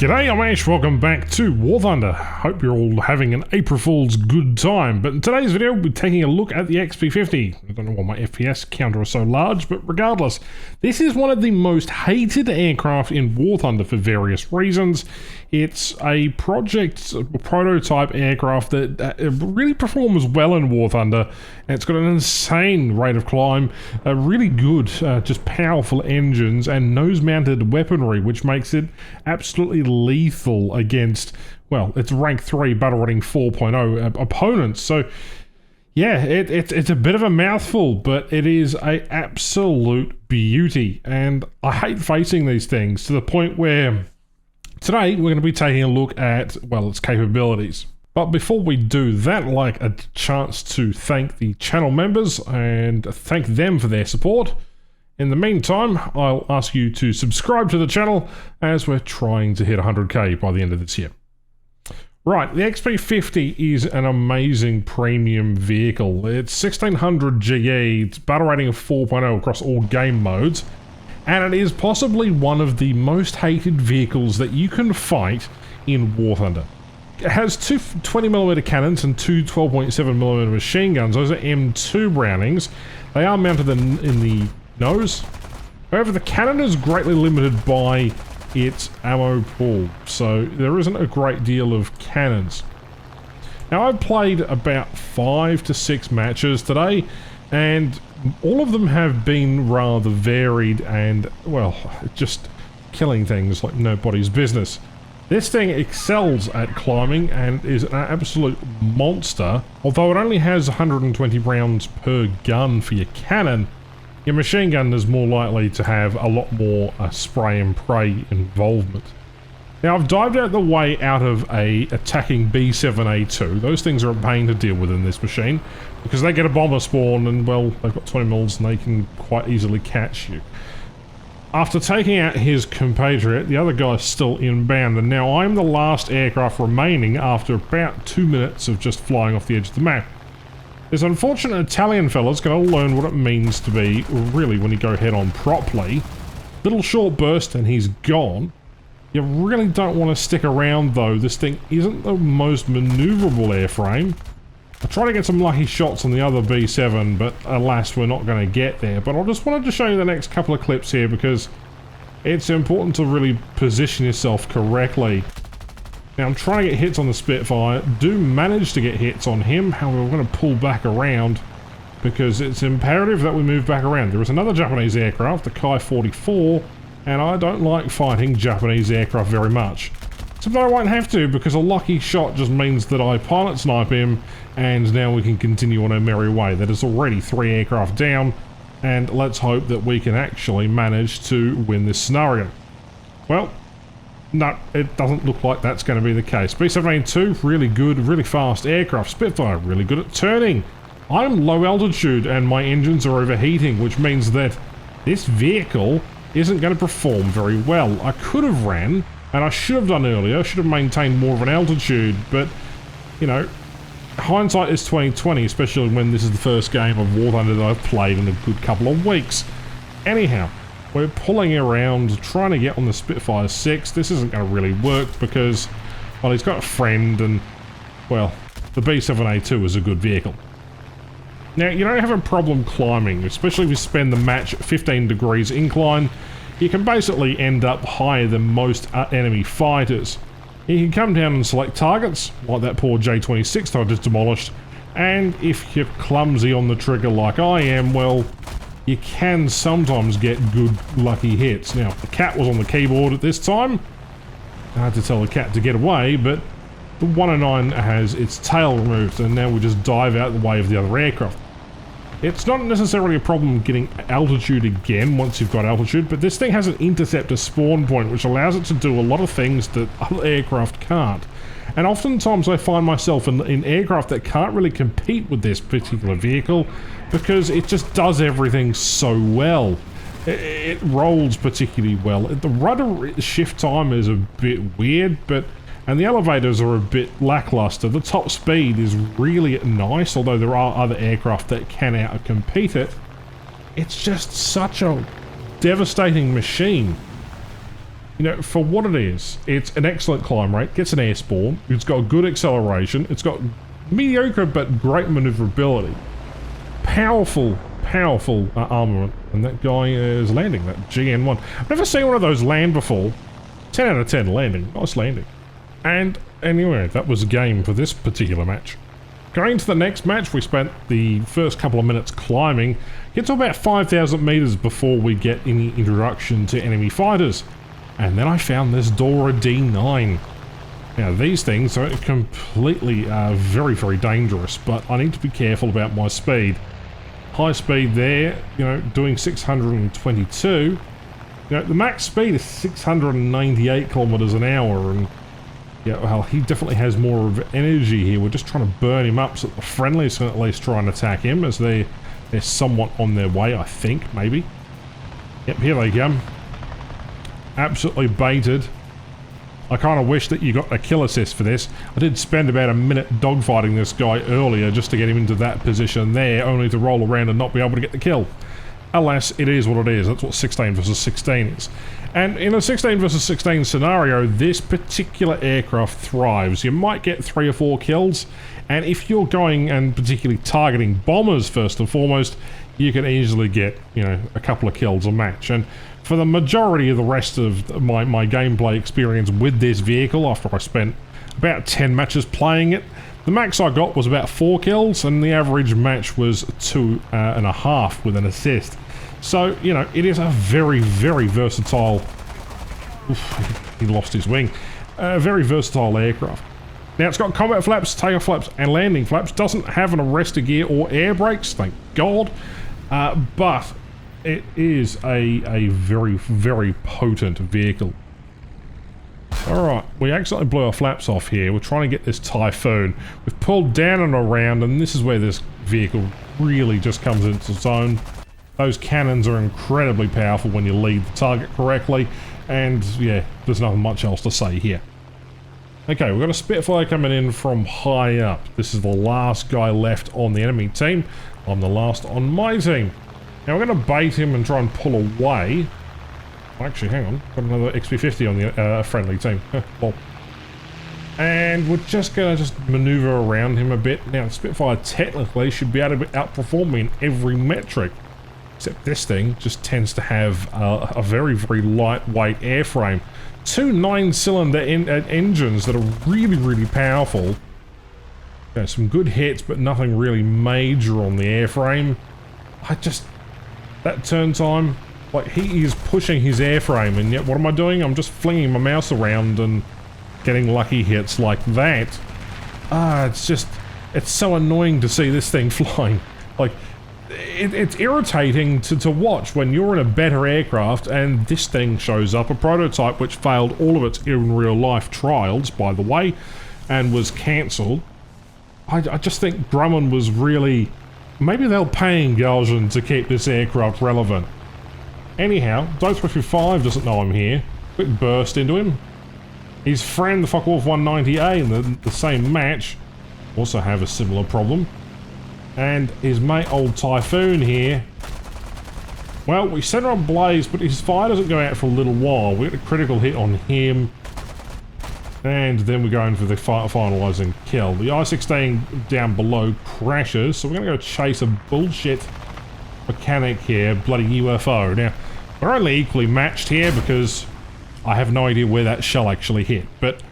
G'day, I'm Ash, welcome back to War Thunder. Hope you're all having an April Fool's good time, but in today's video we'll be taking a look at the XP-50. I don't know why my FPS counter is so large, but regardless, this is one of the most hated aircraft in War Thunder for various reasons. It's a prototype aircraft that really performs well in War Thunder, and it's got an insane rate of climb, really good, just powerful engines, and nose-mounted weaponry, which makes it absolutely lethal against, well, it's rank 3 battle rating 4.0 opponents. So yeah, it's a bit of a mouthful, but it is a absolute beauty, and I hate facing these things to the point where today we're going to be taking a look at, well, its capabilities. But before we do that, I'd like a chance to thank the channel members and thank them for their support. In the meantime, I'll ask you to subscribe to the channel as we're trying to hit 100k by the end of this year. Right, the XP-50 is an amazing premium vehicle. It's 1600 GE, it's battle rating of 4.0 across all game modes, and it is possibly one of the most hated vehicles that you can fight in War Thunder. It has two 20mm cannons and two 12.7mm machine guns. Those are M2 Brownings. They are mounted in the nose. However, the cannon is greatly limited by its ammo pool, so there isn't a great deal of cannons. Now, I've played about 5 to 6 matches today, and all of them have been rather varied and, well, just killing things like nobody's business. This thing excels at climbing and is an absolute monster. Although it only has 120 rounds per gun for your cannon, your machine gun is more likely to have a lot more spray and pray involvement. Now, I've dived out the way out of a attacking B7A2. Those things are a pain to deal with in this machine because they get a bomber spawn and, well, they've got 20mm and they can quite easily catch you. After taking out his compatriot, the other guy's still inbound, and now I'm the last aircraft remaining after about 2 minutes of just flying off the edge of the map. This unfortunate Italian fella's going to learn what it means to be, really, when you go head-on properly. Little short burst and he's gone. You really don't want to stick around, though. This thing isn't the most maneuverable airframe. I tried to get some lucky shots on the other B7, but alas, we're not going to get there. But I just wanted to show you the next couple of clips here because it's important to really position yourself correctly. Now, I'm trying to get hits on the Spitfire. Do manage to get hits on him, however, we're going to pull back around because it's imperative that we move back around. There is another Japanese aircraft, the Kai-44, and I don't like fighting Japanese aircraft very much. Except I won't have to, because a lucky shot just means that I pilot snipe him, and now we can continue on our merry way. That is already 3 aircraft down, and let's hope that we can actually manage to win this scenario. Well, no, it doesn't look like that's going to be the case. B7A2, really good, really fast aircraft. Spitfire, really good at turning. I'm low altitude, and my engines are overheating, which means that this vehicle isn't going to perform very well. I could have ran, and I should have done earlier, should have maintained more of an altitude, but, you know, hindsight is 20/20, especially when this is the first game of War Thunder that I've played in a good couple of weeks. Anyhow, we're pulling around, trying to get on the Spitfire 6. This isn't going to really work because, well, he's got a friend, and, well, the B7A2 is a good vehicle. Now, you don't have a problem climbing, especially if you spend the match at 15 degrees incline. You can basically end up higher than most enemy fighters. You can come down and select targets, like that poor J-26 that I just demolished, and if you're clumsy on the trigger like I am, well, you can sometimes get good lucky hits. Now, the cat was on the keyboard at this time. I had to tell the cat to get away, but the 109 has its tail removed, and now we just dive out the way of the other aircraft. It's not necessarily a problem getting altitude again once you've got altitude, but this thing has an interceptor spawn point which allows it to do a lot of things that other aircraft can't. And oftentimes I find myself in aircraft that can't really compete with this particular vehicle because it just does everything so well. It rolls particularly well. The rudder shift time is a bit weird, and the elevators are a bit lackluster. The top speed is really nice, although there are other aircraft that can outcompete it. It's just such a devastating machine. You know, for what it is, it's an excellent climb rate, gets an air spawn, it's got good acceleration, it's got mediocre but great maneuverability. Powerful armament, and that guy is landing, that GN1. I've never seen one of those land before. 10 out of 10 landing, nice landing. And anyway, that was the game for this particular match. Going to the next match, we spent the first couple of minutes climbing, get to about 5,000 meters before we get any introduction to enemy fighters. And then I found this Dora D9. Now these things are completely very dangerous, but I need to be careful about my speed. High speed there, you know, doing 622. You know, the max speed is 698 kilometers an hour, and yeah, well, he definitely has more of energy here. We're just trying to burn him up so that the friendlies can at least try and attack him, as they're somewhat on their way, I think, maybe. Yep, here they come. Absolutely baited. I kind of wish that you got a kill assist for this. I did spend about a minute dogfighting this guy earlier just to get him into that position there, only to roll around and not be able to get the kill. Alas, it is what it is. That's what 16 versus 16 is. And in a 16 versus 16 scenario, this particular aircraft thrives. You might get 3 or 4 kills, and if you're going and particularly targeting bombers first and foremost, you can easily get, you know, a couple of kills a match. And for the majority of the rest of my gameplay experience with this vehicle, after I spent about 10 matches playing it, the max I got was about 4 kills, and the average match was 2.5 with an assist. So, you know, it is a very versatile... Oof, he lost his wing. Very versatile aircraft. Now, it's got combat flaps, takeoff flaps, and landing flaps. Doesn't have an arrestor gear or air brakes, thank God. But it is a very potent vehicle. Alright, we accidentally blew our flaps off here. We're trying to get this Typhoon. We've pulled down and around, and this is where this vehicle really just comes into its own. Those cannons are incredibly powerful when you lead the target correctly, and yeah, there's nothing much else to say here. Okay, we've got a Spitfire coming in from high up. This is the last guy left on the enemy team. I'm the last on my team. Now we're going to bait him and try and pull away. Actually, hang on. Got another XP-50 on the friendly team. Well. And we're just going to maneuver around him a bit. Now, the Spitfire technically should be able to outperform me in every metric. Except this thing just tends to have a very lightweight airframe. 2 9-cylinder engines that are really powerful. Okay, some good hits, but nothing really major on the airframe. That turn time, like, he is pushing his airframe, and yet what am I doing? I'm just flinging my mouse around and getting lucky hits like that. It's so annoying to see this thing flying. Like, it's irritating to watch when you're in a better aircraft and this thing shows up, a prototype which failed all of its in real life trials, by the way, and was cancelled. I just think Grumman was really... Maybe they're paying Galjan to keep this aircraft relevant. Anyhow, Dose355 doesn't know I'm here. Quick burst into him. His friend, the Focke-Wulf 190A, in the same match, also have a similar problem. And his mate, old Typhoon here. Well, we set her on blaze, but his fire doesn't go out for a little while. We get a critical hit on him. And then we're going for the finalising kill. The I-16 down below crashes, so we're going to go chase a bullshit mechanic here, bloody UFO. Now, we're only equally matched here because I have no idea where that shell actually hit. But,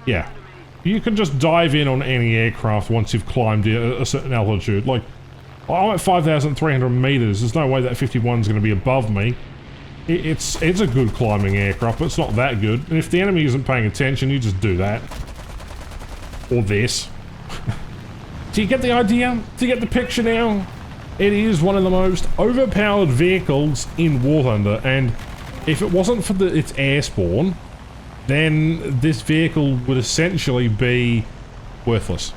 yeah. You can just dive in on any aircraft once you've climbed a certain altitude. Like, I'm at 5,300 meters. There's no way that 51's going to be above me. It's a good climbing aircraft, but it's not that good. And if the enemy isn't paying attention, you just do that. Or this. Do you get the idea? Do you get the picture now? It is one of the most overpowered vehicles in War Thunder, and if it wasn't for its air spawn, then this vehicle would essentially be worthless.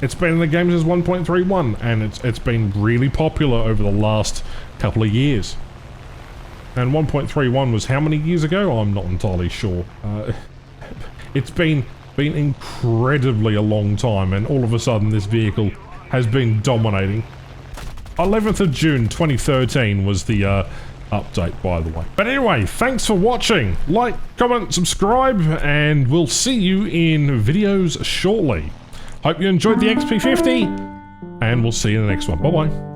It's been in the game since 1.31, and it's been really popular over the last couple of years. And 1.31 was how many years ago? I'm not entirely sure. It's been incredibly a long time, and all of a sudden this vehicle has been dominating. 11th of June 2013 was the update, by the way. But anyway, thanks for watching. Like, comment, subscribe, and we'll see you in videos shortly. Hope you enjoyed the XP-50, and we'll see you in the next one. Bye-bye.